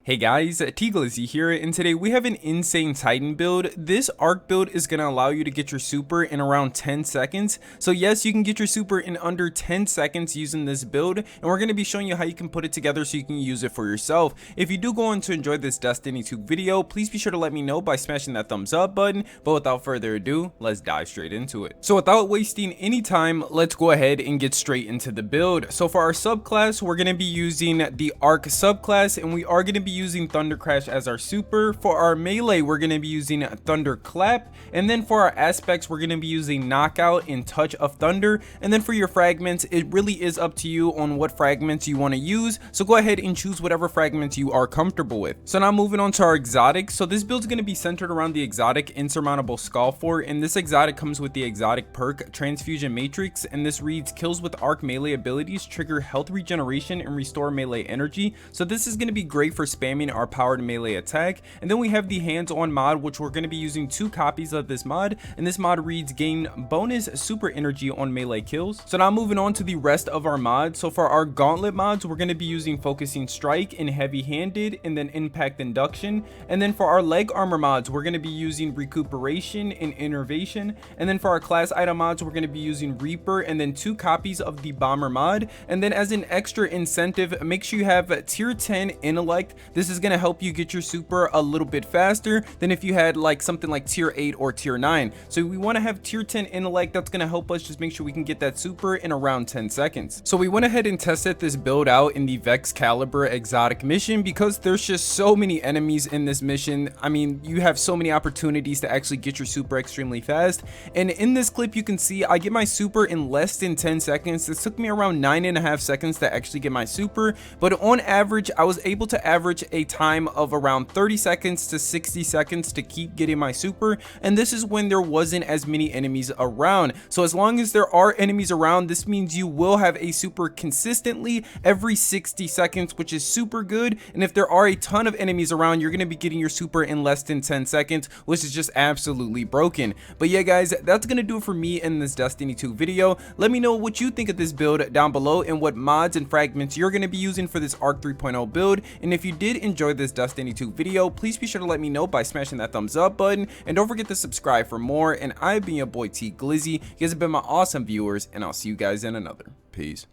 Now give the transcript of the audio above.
Hey guys, Glizzy here, and today we have an insane Titan build. This arc build is going to allow you to get your super in around 10 seconds. So yes, you can get your super in under 10 seconds using this build, and we're going to be showing you how you can put it together so you can use it for yourself. If you do go on to enjoy this Destiny 2 video, please be sure to let me know by smashing that thumbs up button. But without further ado, let's dive straight into it. So without wasting any time, let's go ahead and get straight into the build. So for our subclass, we're going to be using the arc subclass, and we are going to be using Thunder Crash as our super. For our melee, we're going to be using Thunder Clap, and then for our aspects, we're going to be using Knockout and Touch of Thunder. And then for your fragments, it really is up to you on what fragments you want to use, so go ahead and choose whatever fragments you are comfortable with. So now moving on to our exotic. So this build is going to be centered around the exotic Insurmountable Skull Fort, and this exotic comes with the exotic perk Transfusion Matrix, and this reads: kills with arc melee abilities trigger health regeneration and restore melee energy. So this is going to be great for spamming our powered melee attack. And then we have the hands-on mod, which we're going to be using 2 copies of this mod, and this mod reads: gain bonus super energy on melee kills. So now moving on to the rest of our mods. So for our gauntlet mods, we're going to be using Focusing Strike and Heavy Handed, and then Impact Induction. And then for our leg armor mods, we're going to be using Recuperation and Innervation. And then for our class item mods, we're going to be using Reaper, and then 2 copies of the Bomber mod. And then as an extra incentive, make sure you have tier 10 Intellect. This is going to help you get your super a little bit faster than if you had like something like tier 8 or tier 9. So we want to have tier 10 Intellect. That's going to help us just make sure we can get that super in around 10 seconds. So we went ahead and tested this build out in the Vex Caliber exotic mission because there's just so many enemies in this mission. I mean, you have so many opportunities to actually get your super extremely fast. And in this clip, you can see I get my super in less than 10 seconds. This took me around 9.5 seconds to actually get my super, but on average, I was able to average a time of around 30 seconds to 60 seconds to keep getting my super. And this is when there wasn't as many enemies around. So as long as there are enemies around, this means you will have a super consistently every 60 seconds, which is super good. And if there are a ton of enemies around, you're going to be getting your super in less than 10 seconds, which is just absolutely broken. But yeah, guys, that's going to do it for me in this Destiny 2 video. Let me know what you think of this build down below and what mods and fragments you're going to be using for this Arc 3.0 build. And if you did enjoy this Destiny 2 video, please be sure to let me know by smashing that thumbs up button, and don't forget to subscribe for more. And I've been your boy Glizzy. You guys have been my awesome viewers, and I'll see you guys in another. Peace.